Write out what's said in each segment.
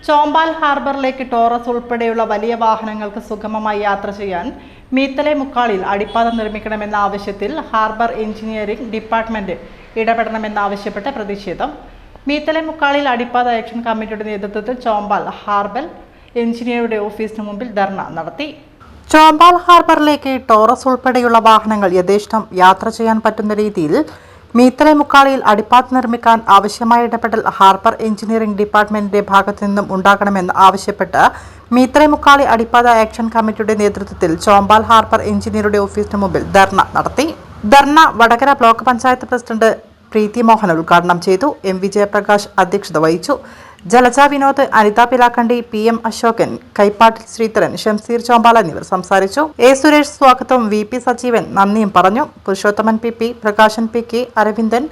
Chombal ഹാർബറിലേക്ക് Taurus ഉൾപ്പെടെയുള്ള വലിയ വാഹനങ്ങൾക്ക് സുഗമമായി യാത്ര ചെയ്യാൻ മീത്തലെ മുക്കാളിൽ അടിപ്പാത നിർമ്മിക്കണമെന്ന ആവശ്യത്തിൽ ഹാർബർ എഞ്ചിനീയറിംഗ് ഡിപ്പാർട്ട്മെന്റ് ഇടപെടണമെന്നാവശ്യപ്പെട്ട് പ്രതിഷേധം. മീത്തലെ മുക്കാളിൽ അടിപ്പാത ആക്ഷൻ കമ്മിറ്റിയുടെ നേതൃത്വത്തിൽ ചോമ്പാൽ ഹാർബർ എഞ്ചിനീയറുടെ ഓഫീസിന് മുമ്പിൽ ധർണ നടത്തി. ചോമ്പാൽ ഹാർബറിലേക്ക് ടോറസ് ഉൾപ്പെടെയുള്ള വാഹനങ്ങൾ യഥേഷ്ടം യാത്ര ചെയ്യാൻ പറ്റുന്ന രീതിയിൽ മീത്തലെ മുക്കാളിയിൽ അടിപ്പാത നിർമ്മിക്കാൻ ആവശ്യമായ ഇടപെടൽ ഹാർബർ എഞ്ചിനീയറിംഗ് ഡിപ്പാർട്ട്മെന്റിന്റെ ഭാഗത്തു നിന്നും ഉണ്ടാകണമെന്ന് ആവശ്യപ്പെട്ട് മീത്തലെ മുക്കാളി അടിപ്പാത ആക്ഷൻ കമ്മിറ്റിയുടെ നേതൃത്വത്തിൽ ചോമ്പാൽ ഹാർബർ എഞ്ചിനീയറുടെ ഓഫീസിന് മുമ്പിൽ ധർണ നടത്തി. ധർണ വടകര ബ്ലോക്ക് പഞ്ചായത്ത് പ്രസിഡന്റ് പ്രീതി മോഹൻ ഉദ്ഘാടനം ചെയ്തു. എം വിജയപ്രകാശ് അധ്യക്ഷത വഹിച്ചു. ജലജ വിനോദ്, അനിത പിലാക്കണ്ടി, PM അശോകൻ, കൈപ്പാട്ടിൽ ശ്രീധരൻ, ഷംസീർ ചോമ്പാൽ എന്നിവർ സംസാരിച്ചു. A സുരേഷ് സ്വാഗതവും VP സജീവൻ നന്ദിയും പറഞ്ഞു. Purushothaman PP, Prakashan PK, Aravindan,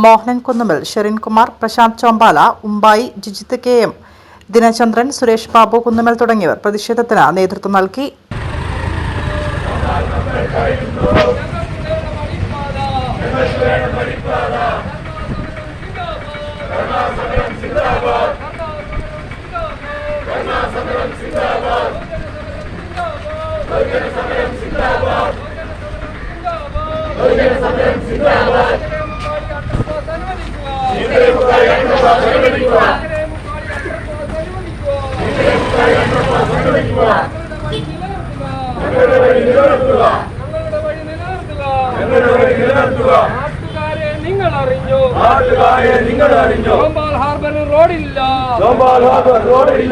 Mohanan Kunnummal, Sherin Kumar, Prashant Chombala, Umbayee, Jijith KM, Dinachandran, Suresh Babu Kunnummal തുടങ്ങിയവർ പ്രതിഷേധത്തിന് നേതൃത്വം നൽകി. നിങ്ങൾ അറിഞ്ഞോ ചോമ്പാൽ ഹാർബറിൽ റോഡില്ല.